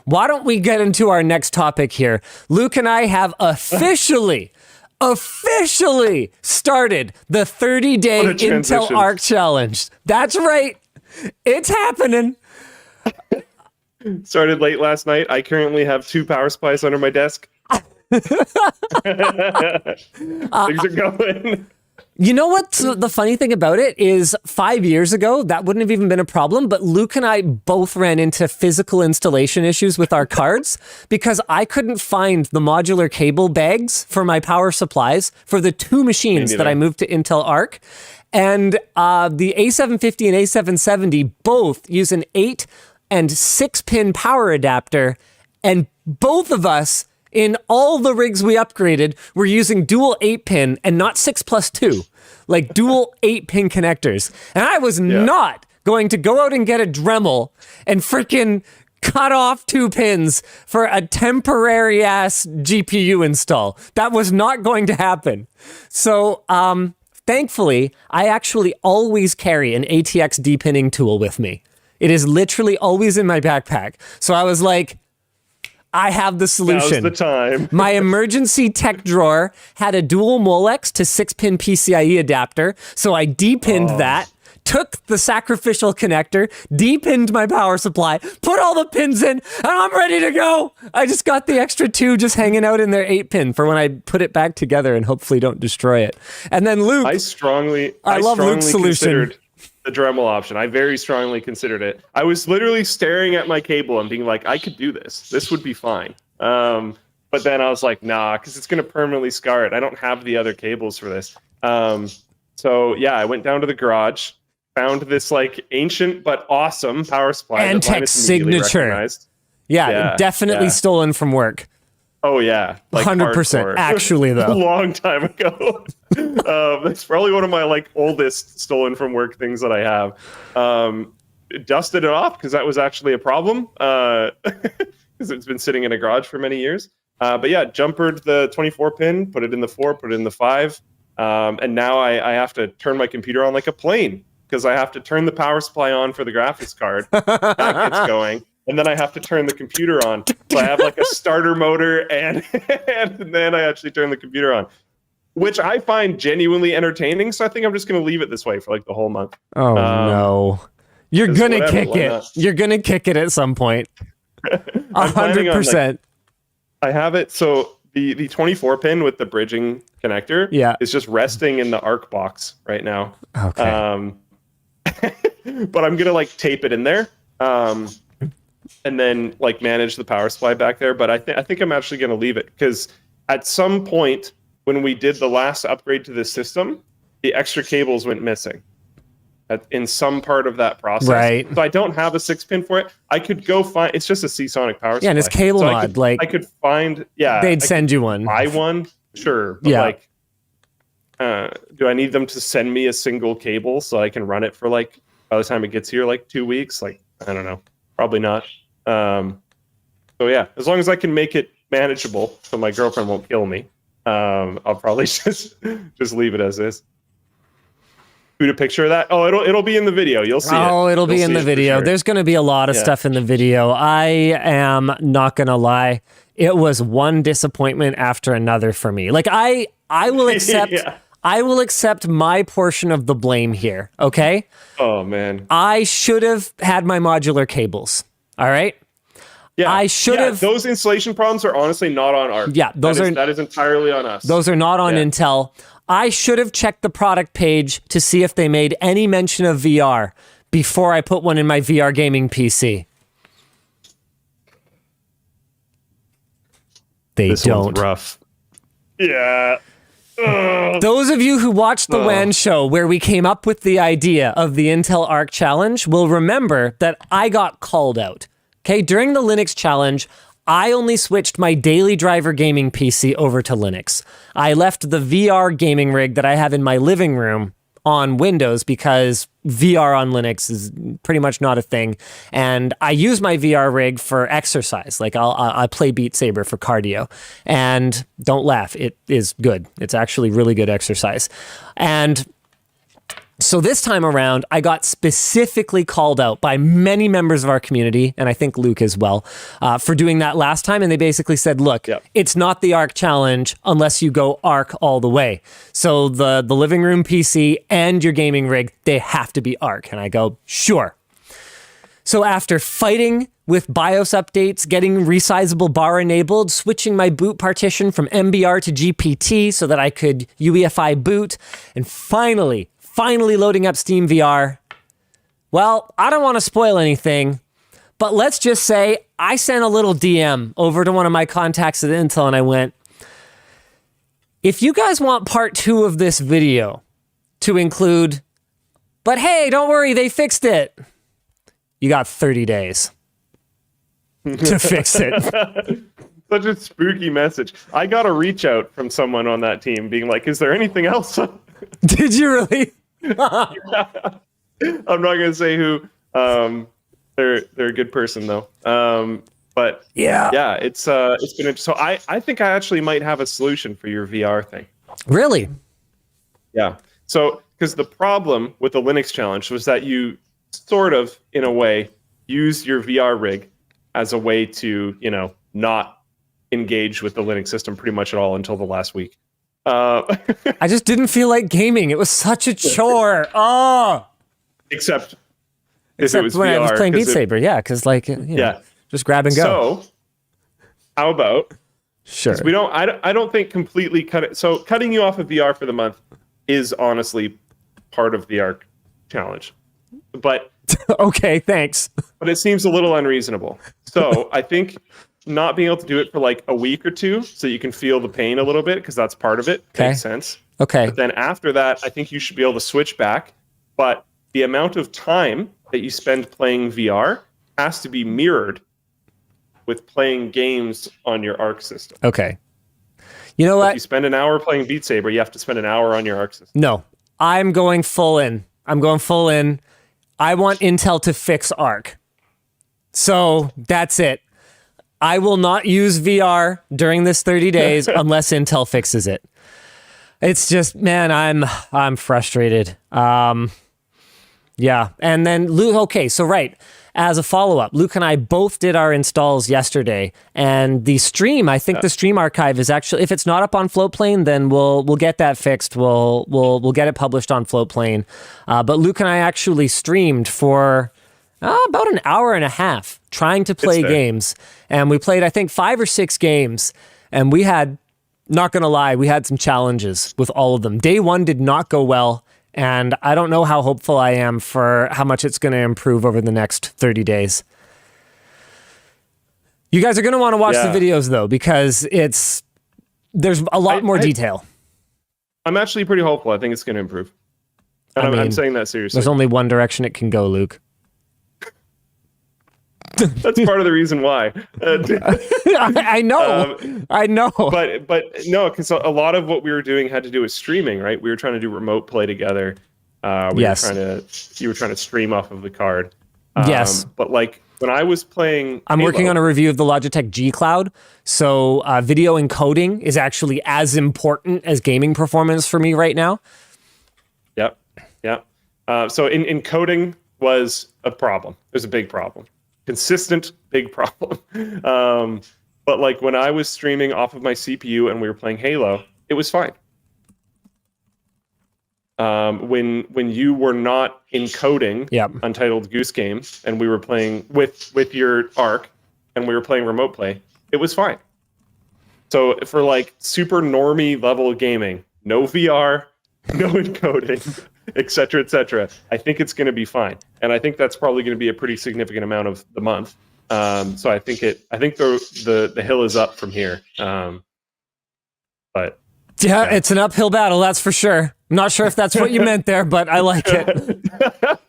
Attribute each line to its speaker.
Speaker 1: why don't we get into our next topic here? Luke and I have officially started the 30-day Intel Arc Challenge. That's right. It's happening.
Speaker 2: Started late last night. I currently have 2 power supplies under my desk. Things are going.
Speaker 1: You know what's the funny thing about it is 5 years ago, that wouldn't have even been a problem, but Luke and I both ran into physical installation issues with our cards because I couldn't find the modular cable bags for my power supplies for the 2 machines that I moved to Intel Arc. And the A750 and A770 both use an 8 and 6-pin power adapter, and both of us in all the rigs we upgraded, we're using dual 8-pin and not 6+2, like dual 8-pin connectors. And I was not going to go out and get a Dremel and freaking cut off 2 pins for a temporary ass GPU install. That was not going to happen. So, thankfully, I actually always carry an ATX depinning tool with me. It is literally always in my backpack. So I was like, I have the solution.
Speaker 2: Now's the time.
Speaker 1: My emergency tech drawer had a dual Molex to 6-pin PCIe adapter, so I depinned that, took the sacrificial connector, depinned my power supply, put all the pins in, and I'm ready to go. I just got the extra 2 just hanging out in their 8-pin for when I put it back together and hopefully don't destroy it. And then Luke,
Speaker 2: I
Speaker 1: love Luke's solution.
Speaker 2: The Dremel option. I very strongly considered it. I was literally staring at my cable and being like, I could do this. This would be fine. But then I was like, nah, because it's going to permanently scar it. I don't have the other cables for this. So yeah, I went down to the garage, found this like ancient but awesome power supply.
Speaker 1: Antec signature. Yeah, definitely stolen from work.
Speaker 2: Oh yeah, like
Speaker 1: 100%. Actually, though,
Speaker 2: a long time ago. That's probably one of my like oldest stolen from work things that I have. Dusted it off because that was actually a problem because it's been sitting in a garage for many years. But yeah, jumpered the 24-pin, put it in the 4, put it in the 5, and now I have to turn my computer on like a plane because I have to turn the power supply on for the graphics card. That gets going. And then I have to turn the computer on. So I have like a starter motor and then I actually turn the computer on, which I find genuinely entertaining. So I think I'm just going to leave it this way for like the whole month.
Speaker 1: Oh, no. You're going to kick it. You're going to kick it at some point. 100%.
Speaker 2: I have it. So the 24-pin with the bridging connector is just resting in the ARC box right now.
Speaker 1: Okay.
Speaker 2: But I'm going to like tape it in there. And then like manage the power supply back there. But I think I'm actually going to leave it because at some point when we did the last upgrade to this system, the extra cables went missing in some part of that process.
Speaker 1: Right.
Speaker 2: So I don't have a 6-pin for it. I could go find. It's just a Seasonic power supply.
Speaker 1: Yeah, and it's cable mod.
Speaker 2: I could find. Yeah,
Speaker 1: they'd send you one.
Speaker 2: Buy one, sure. But like, do I need them to send me a single cable so I can run it for like by the time it gets here like 2 weeks? Like I don't know. Probably not. So yeah, as long as I can make it manageable so my girlfriend won't kill me, I'll probably just leave it as is. Shoot a picture of that. Oh, it'll be in the video. You'll see it.
Speaker 1: Oh, it'll be in the video.
Speaker 2: Sure.
Speaker 1: There's going to be a lot of stuff in the video. I am not going to lie. It was one disappointment after another for me. Like I will accept I will accept my portion of the blame here, okay?
Speaker 2: Oh, man.
Speaker 1: I should have had my modular cables, all right?
Speaker 2: Yeah,
Speaker 1: I should have...
Speaker 2: Those installation problems are honestly not on ARC.
Speaker 1: Yeah, that is
Speaker 2: entirely on us.
Speaker 1: Those are not on Intel. I should have checked the product page to see if they made any mention of VR before I put one in my VR gaming PC.
Speaker 2: This one's rough. Yeah.
Speaker 1: Those of you who watched the WAN show where we came up with the idea of the Intel Arc Challenge will remember that I got called out. Okay, during the Linux Challenge, I only switched my daily driver gaming PC over to Linux. I left the VR gaming rig that I have in my living room on Windows because VR on Linux is pretty much not a thing. And I use my VR rig for exercise. Like I play Beat Saber for cardio. And don't laugh, it is good. It's actually really good exercise. And So this time around, I got specifically called out by many members of our community, and I think Luke as well, for doing that last time. And they basically said, look, it's not the Arc challenge unless you go Arc all the way. So the living room PC and your gaming rig, they have to be Arc. And I go, sure. So after fighting with BIOS updates, getting resizable bar enabled, switching my boot partition from MBR to GPT so that I could UEFI boot, and finally loading up Steam VR. Well, I don't want to spoil anything, but let's just say I sent a little DM over to one of my contacts at Intel and I went, if you guys want part 2 of this video to include, but hey, don't worry, they fixed it. You got 30 days to fix it.
Speaker 2: Such a spooky message. I got a reach out from someone on that team being like, is there anything else?
Speaker 1: Did you really?
Speaker 2: Yeah. I'm not gonna say who. They're a good person though. But yeah, it's been interesting. So I think I actually might have a solution for your VR thing.
Speaker 1: Really?
Speaker 2: Yeah. So because the problem with the Linux challenge was that you sort of, in a way, use your VR rig as a way to, not engage with the Linux system pretty much at all until the last week.
Speaker 1: I just didn't feel like gaming. It was such a chore. Oh,
Speaker 2: except
Speaker 1: when
Speaker 2: VR,
Speaker 1: I was playing Beat Saber, yeah, because just grab and go.
Speaker 2: So, how about?
Speaker 1: Sure.
Speaker 2: We don't. I don't think completely cut it. So cutting you off of VR for the month is honestly part of the Arc challenge, but
Speaker 1: okay, thanks.
Speaker 2: But it seems a little unreasonable. So I think not being able to do it for like a week or two so you can feel the pain a little bit, because that's part of it.
Speaker 1: Okay.
Speaker 2: Makes sense.
Speaker 1: Okay.
Speaker 2: But then after that, I think you should be able to switch back. But the amount of time that you spend playing VR has to be mirrored with playing games on your Arc system.
Speaker 1: Okay. You know what?
Speaker 2: If you spend an hour playing Beat Saber, you have to spend an hour on your Arc system.
Speaker 1: No, I'm going full in. I want Intel to fix Arc. So that's it. I will not use VR during this 30 days unless Intel fixes it. It's just, man, I'm frustrated. Yeah. And then Luke, okay, so right, as a follow-up, Luke and I both did our installs yesterday, and the stream, I think the stream archive is actually, if it's not up on Floatplane, then we'll get that fixed. We'll get it published on Floatplane. But Luke and I actually streamed for about an hour and a half trying to play games. And we played, I think, 5 or 6 games, and we had, not gonna lie, we had some challenges with all of them. Day 1 did not go well, and I don't know how hopeful I am for how much it's gonna improve over the next 30 days. You guys are gonna wanna watch the videos though, because there's a lot more detail.
Speaker 2: I'm actually pretty hopeful. I think it's gonna improve. And I'm saying that seriously.
Speaker 1: There's only one direction it can go, Luke.
Speaker 2: That's part of the reason why.
Speaker 1: I know. I know.
Speaker 2: But no, because a lot of what we were doing had to do with streaming, right? We were trying to do remote play together. You were trying to stream off of the card.
Speaker 1: Yes.
Speaker 2: But like when I was playing,
Speaker 1: I'm working on a review of the Logitech G Cloud. So video encoding is actually as important as gaming performance for me right now.
Speaker 2: Yep. So encoding was a problem. It was a big problem. Consistent big problem. But like when I was streaming off of my CPU and we were playing Halo, it was fine. When you were not encoding Untitled Goose Game and we were playing with your Arc and we were playing remote play, it was fine. So for like super normie level gaming, no VR, no encoding, etc., I think it's going to be fine, and I think that's probably going to be a pretty significant amount of the month. So I think the hill is up from here. But
Speaker 1: yeah, it's an uphill battle, that's for sure. I'm not sure if that's what you meant there, but I like it.